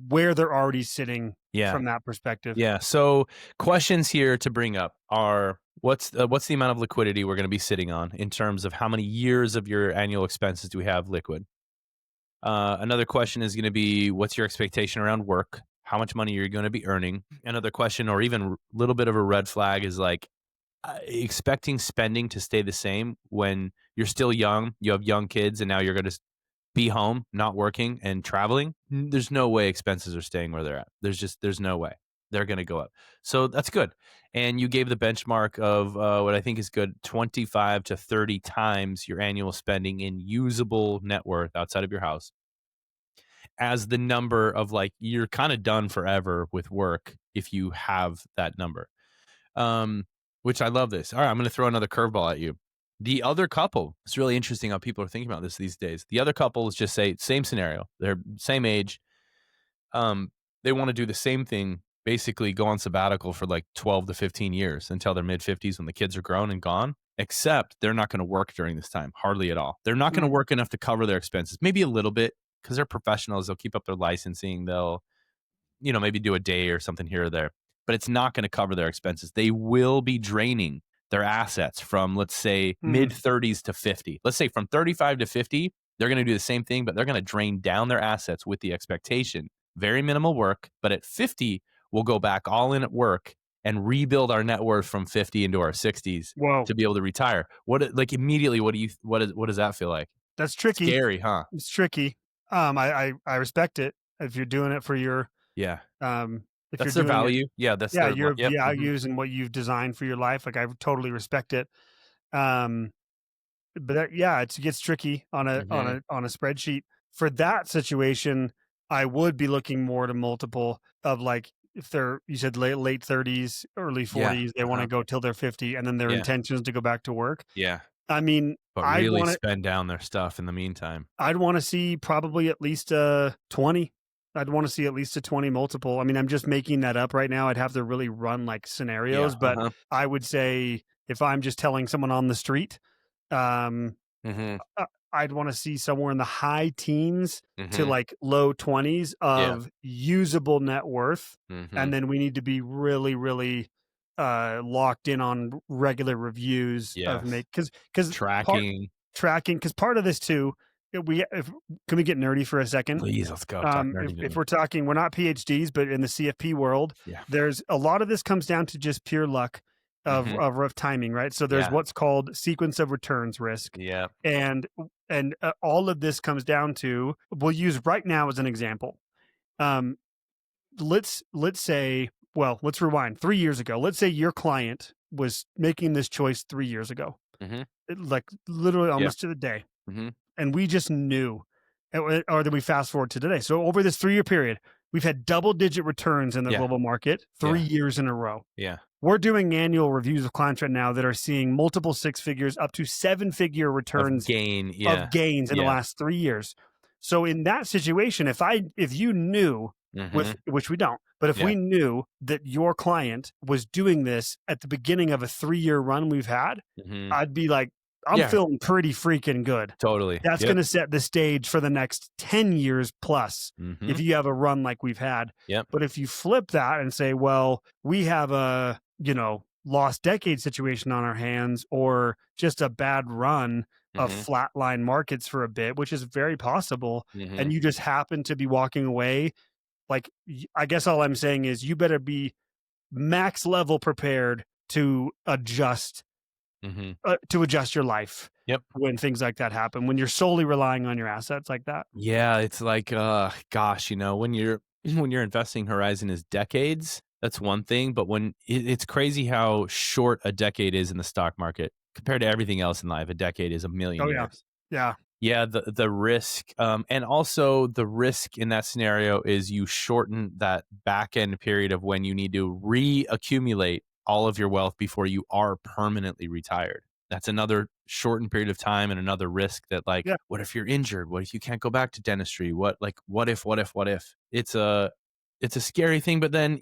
where they're already sitting from that perspective. Yeah. So questions here to bring up are, what's the amount of liquidity we're going to be sitting on in terms of how many years of your annual expenses do we have liquid? Another question is going to be, what's your expectation around work? How much money you're going to be earning? Another question, or even a little bit of a red flag, is like, expecting spending to stay the same when you're still young, you have young kids, and now you're going to be home, not working and traveling. There's no way expenses are staying where they're at. There's no way. They're going to go up. So that's good. And you gave the benchmark of what I think is good, 25 to 30 times your annual spending in usable net worth outside of your house as the number of, like, you're kind of done forever with work if you have that number. Which I love this. All right, I'm going to throw another curveball at you. The other couple, it's really interesting how people are thinking about this these days. The other couple is just say, same scenario. They're same age. They want to do the same thing, basically go on sabbatical for like 12 to 15 years until their mid-50s when the kids are grown and gone, except they're not going to work during this time, hardly at all. They're not going to work enough to cover their expenses, maybe a little bit, because they're professionals. They'll keep up their licensing. They'll, maybe do a day or something here or there. But it's not going to cover their expenses. They will be draining their assets from, let's say, mid-30s to 50. Let's say from 35 to 50, they're going to do the same thing, but they're going to drain down their assets with the expectation. Very minimal work, but at 50, we'll go back all in at work and rebuild our net worth from 50 into our 60s to be able to retire. Immediately, what does that feel like? That's tricky. Scary, huh? It's tricky. I respect it if you're doing it for your Yeah. If you're That's their doing it, value. Yeah, that's yeah, their your yep. values and what you've designed for your life, like I totally respect it. Um, but yeah, it gets tricky on Mhm. a spreadsheet. For that situation, I would be looking more to multiple of like if they're you said late 30s, early Yeah. 40s, they want to Uh-huh. go till they're 50, and then their Yeah. intentions to go back to work. Yeah. I mean, But I'd really want to spend down their stuff in the meantime. I'd want to see probably at least a 20. I'd want to see at least a 20 multiple. I mean, I'm just making that up right now. I'd have to really run like Yeah. scenarios, but Uh-huh. I would say if I'm just telling someone on the street, um, Mhm. I'd want to see somewhere in the high teens to Mhm. like low 20s Yeah. of usable net worth. And Mhm. then we need to be really, really locked in on regular reviews of Yes. because part Tracking. tracking because part of this too can we get nerdy for a second. Please, let's go. Talk nerdy to If me. we're talking, we're not PhDs, but in the CFP world, Yeah. there's a lot of this comes down to just pure luck Mhm. of timing, right? So there's Yeah. what's called sequence of returns risk, Yeah. and all of this comes down to we'll use right now as an example. Um, let's say, well, let's rewind 3 years ago. Let's say your client was making this choice 3 years ago, Mhm. like literally Yeah. almost to the day, Mhm. and we just knew, or that we fast forward to today. So over this 3 year period, we've had double digit returns in the Yeah. global market three Yeah. years in a row. Yeah. We're doing annual reviews of clients right now that are seeing multiple six figures up to seven figure Of returns gain. of Yeah. gains in the Yeah. last 3 years. So in that situation, if you knew with Mhm. which we don't, but if Yeah. we knew that your client was doing this at the beginning of a 3 year run we've had, Mhm. I'd be like, I'm Yeah. feeling pretty freaking good. Totally. That's Yep. going to set the stage for the next 10 years plus if Mhm. you have a run like we've had. Yep. But if you flip that and say, well, we have a, lost decade situation on our hands or just a bad run of Mhm. flatline markets for a bit, which is very possible, and Mhm. you just happen to be walking away, like I guess all I'm saying is you better be max level prepared Mhm. to adjust your life Yep. when things like that happen, when you're solely relying on your assets like that. Yeah, it's like, gosh, when you're when your investing horizon is decades, that's one thing. But when it's crazy how short a decade is in the stock market compared to everything else in life. A decade is a million Oh, yeah. years. Yeah. Yeah, the risk, and also the risk in that scenario is you shorten that back end period of when you need to reaccumulate all of your wealth before you are permanently retired. That's another shortened period of time and another risk that, like, Yeah. what if you're injured? What if you can't go back to dentistry? What if? It's a scary thing, but then,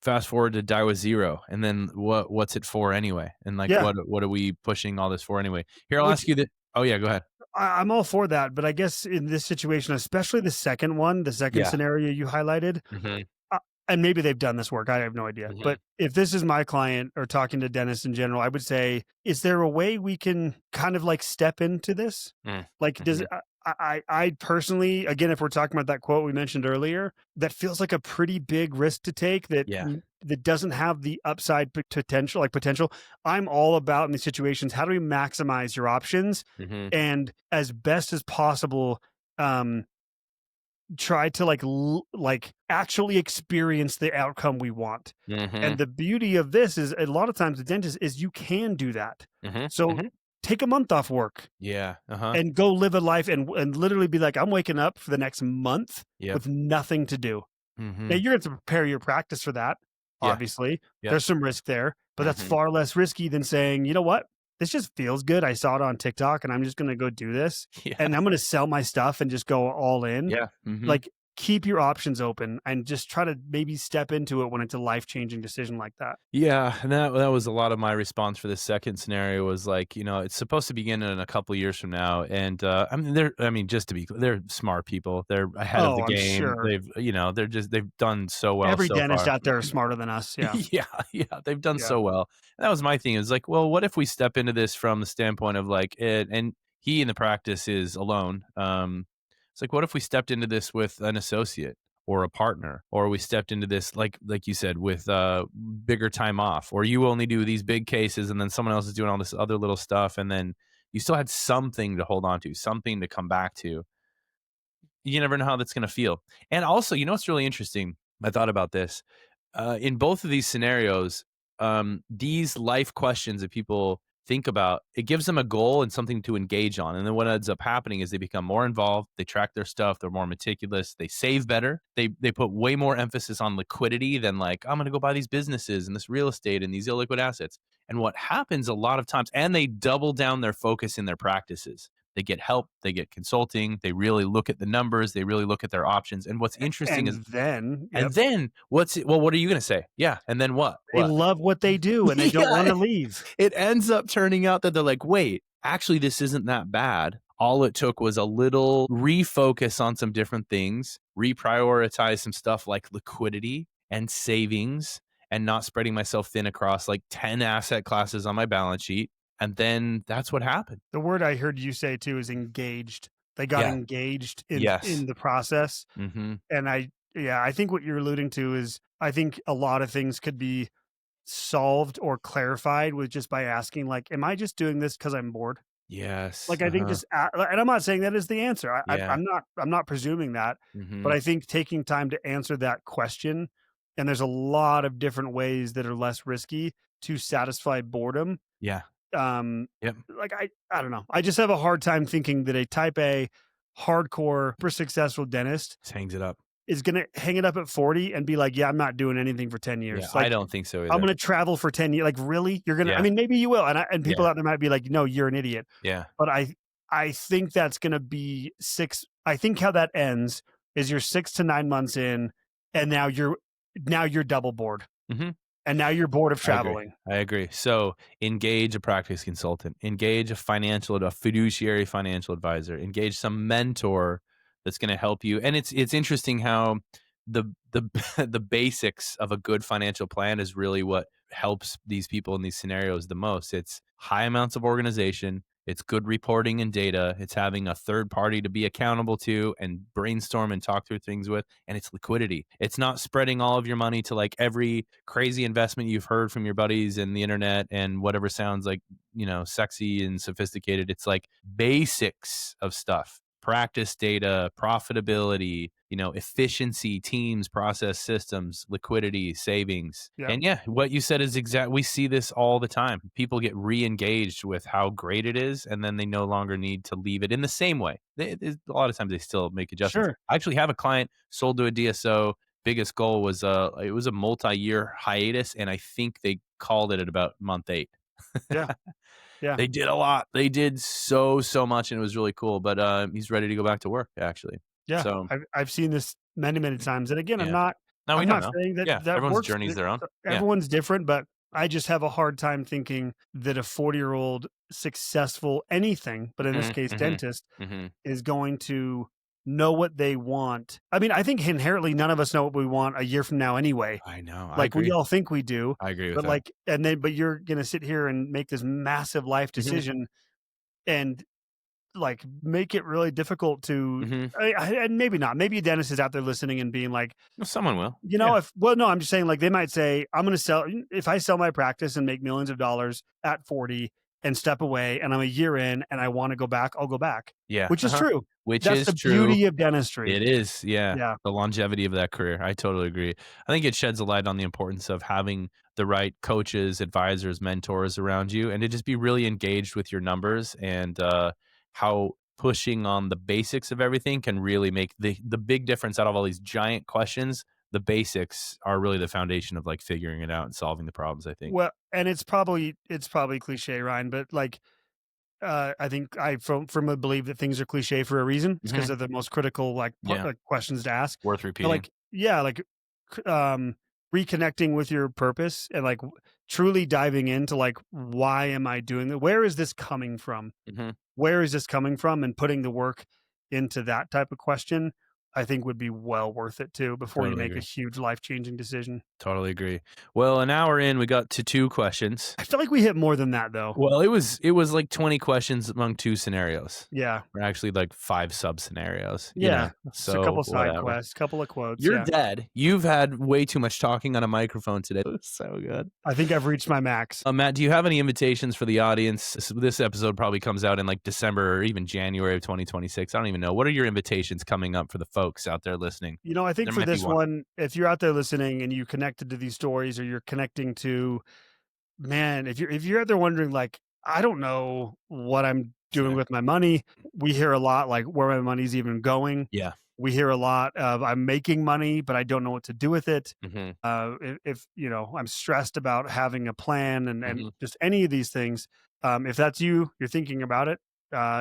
fast forward to die with zero, and then what's it for anyway? And like, Yeah. what are we pushing all this for anyway? Here, I'll Which ask you that. Oh yeah, go ahead. I'm all for that. But I guess in this situation, especially the second Yeah. scenario you highlighted, Mhm, uh, and maybe they've done this work. I have no idea. mhm, But if this is my client or talking to dentists in general, I would say, is there a way we can kind of like step into this? mm, Like, does mhm. I personally, again, if we're talking about that quote we mentioned earlier, that feels like a pretty big risk to take Yeah. that doesn't have the upside potential. I'm all about in these situations, how do we maximize your options Mhm, and as best as possible, um, try to like actually experience the outcome we want. mhm, And the beauty of this is a lot of times the dentist is you can do that. mhm, So mhm. take a month off work Yeah, uh-huh. and go live a life and literally be like, I'm waking up for the next month Yep. with nothing to do. Now Mhm. you're going to prepare your practice for that. Yeah, Obviously, yep. there's some risk there, but that's Mhm. far less risky than saying, you know what? This just feels good. I saw it on TikTok and I'm just going to go do this Yeah, and I'm going to sell my stuff and just go all in. yeah, mhm. Like keep your options open and just try to maybe step into it when it's a life-changing decision like that. Yeah, and that was a lot of my response for the second scenario was like, it's supposed to begin in a couple of years from now, and, just to be clear, they're smart people. They're ahead of the Oh, I'm game. sure They've done so well every so dentist far. out there is smarter than us. Yeah. Yeah, yeah, they've done Yeah. so well. And that was my thing. It was like, well, what if we step into this from the standpoint of like it, and he in the practice is alone. It's like, what if we stepped into this with an associate or a partner, or we stepped into this like you said with bigger time off, or you only do these big cases, and then someone else is doing all this other little stuff, and then you still had something to hold on to, something to come back to. You never know how that's going to feel. And also, you know what's really interesting? I thought about this. In both of these scenarios, these life questions that people think about, it gives them a goal and something to engage on. And then what ends up happening is they become more involved. They track their stuff. They're more meticulous. They save better. They put way more emphasis on liquidity than like, I'm going to go buy these businesses and this real estate and these illiquid assets. And what happens a lot of times, and they double down their focus in their practices. They get help, they get consulting, they really look at the numbers, they really look at their options. And what's interesting is, And then, and then what are you going to say? Yeah. And then what? they What? love what they do and they don't want to leave. It ends up turning out that they're like, wait, actually, this isn't that bad. All it took was a little refocus on some different things, reprioritize some stuff like liquidity and savings and not spreading myself thin across like 10 asset classes on my balance sheet. And then that's what happened. The word I heard you say too is engaged. They got Yeah. engaged in Yes. the process. Mm-hmm. And I think what you're alluding to is I think a lot of things could be solved or clarified with just by asking, like, am I just doing this because I'm bored? Yes. Like, I think just, and I'm not saying that is the answer. Yeah. I'm not presuming that, Mm-hmm. but I think taking time to answer that question, and there's a lot of different ways that are less risky to satisfy boredom. Yeah. Yep. Like I don't know. I just have a hard time thinking that a type A hardcore super successful dentist Just hangs it up. is going to hang it up at 40 and be like, yeah, I'm not doing anything for 10 years. Yeah, Like, I don't think so either. I'm going to travel for 10 years. Like, really? You're going to, Yeah. I mean, maybe you will. And people Yeah. out there might be like, no, you're an idiot. Yeah. But I think that's going to be I think how that ends is you're 6 to 9 months in and now you're double bored. Mm-hmm. And now you're bored of traveling. I agree. So engage a practice consultant, engage a fiduciary financial advisor, engage some mentor that's going to help you. And it's interesting how the the basics of a good financial plan is really what helps these people in these scenarios the most. It's high amounts of organization. It's good reporting and data. It's having a third party to be accountable to and brainstorm and talk through things with. And it's liquidity. It's not spreading all of your money to like every crazy investment you've heard from your buddies and the internet and whatever sounds like, sexy and sophisticated. It's like basics of stuff. Practice data, profitability, efficiency, teams, process, systems, liquidity, savings. Yeah. And yeah, what you said is exact. We see this all the time. People get re-engaged with how great it is, and then they no longer need to leave it in the same way. A lot of times they still make adjustments. Sure. I actually have a client sold to a DSO. Biggest goal was it was a multi-year hiatus, and I think they called it at about month 8. Yeah. Yeah. They did a lot. They did so much, and it was really cool. But he's ready to go back to work, actually. Yeah. So I've seen this many times. And again, Yeah. I'm not saying that that everyone's works. journey's their own. Everyone's different, but I just have a hard time thinking that a 40-year-old successful anything, but in this case, dentist, is going to know what they want. I mean, I think inherently none of us know what we want a year from now anyway. I know. Like we all think we do. I agree with But that. like, but you're going to sit here and make this massive life decision and like make it really difficult to, and maybe not. Maybe a dentist is out there listening and being like, Well, someone will. no, I'm just saying like they might say, I'm going to sell, if I sell my practice and make millions of dollars at 40 and step away and I'm a year in and I want to go back, I'll go back. Yeah. Which is true. That's the true. beauty of dentistry. It is. Yeah. Yeah. The longevity of that career. I totally agree. I think it sheds a light on the importance of having the right coaches, advisors, mentors around you, and to just be really engaged with your numbers and how pushing on the basics of everything can really make the big difference out of all these giant questions. The basics are really the foundation of like figuring it out and solving the problems, I think. Well, and it's probably cliche, Ryan, but like I think I firmly believe that things are cliche for a reason. It's because they're the most critical like questions to ask. Worth repeating. Reconnecting with your purpose and like truly diving into like, why am I doing that? Where is this coming from? Where is this coming from? And putting the work into that type of question. I think would be well worth it too before Totally you make agree. a huge life-changing decision. Totally agree. Well, an hour in, we got to 2 questions. I feel like we hit more than that though. Well, it was like 20 questions among 2 scenarios. Yeah. Or actually like 5 sub scenarios. Yeah. So Just a couple side whatever. quests, couple of quotes. You're yeah. dead. You've had way too much talking on a microphone today. It was so good. I think I've reached my max. Matt, do you have any invitations for the audience? This episode probably comes out in like December or even January of 2026. I don't even know. What are your invitations coming up for the folks out there listening? I think There for might be this one. one, if you're out there listening and you connected to these stories, or you're connecting to, man, if you're out there wondering, like, I don't know what I'm doing Sure. with my money. We hear a lot like where my money's even going. Yeah. We hear a lot of I'm making money, but I don't know what to do with it. Mm-hmm. If I'm stressed about having a plan and Mhm. just any of these things. If that's you're thinking about it,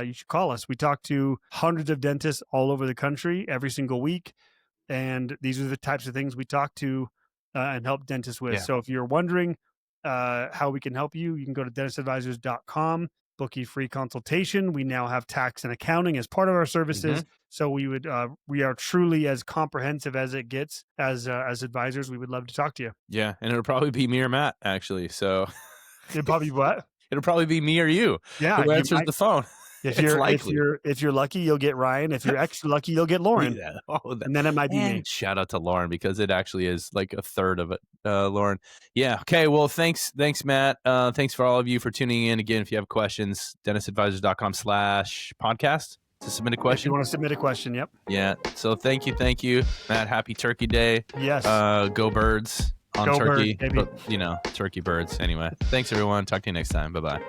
you should call us. We talk to hundreds of dentists all over the country every single week. And these are the types of things we talk to and help dentists with. Yeah. So if you're wondering how we can help you, you can go to dentistadvisors.com, book a free consultation. We now have tax and accounting as part of our services. Mhm. So we are truly as comprehensive as it gets as advisors. We would love to talk to you. Yeah. And it'll probably be me or Matt, actually. So It'd probably what? it'll probably be me or you Yeah. who you answers might- the phone. If It's you're likely. if you're lucky, you'll get Ryan. If you're extra lucky, you'll get Lauren. Yeah. Oh, And then it might be me. and shout out to Lauren, because it actually is like a third of it. Lauren. Yeah. Okay. Well, thanks, Matt. Thanks for all of you for tuning in. Again, if you have questions, dentistadvisors.com/podcast to submit a If you question. want to submit a question, yep. Yeah. So thank you, Matt. Happy Turkey Day. Yes. Go Birds on Go Birds, Turkey. baby. But, turkey birds. Anyway, thanks everyone. Talk to you next time. Bye bye.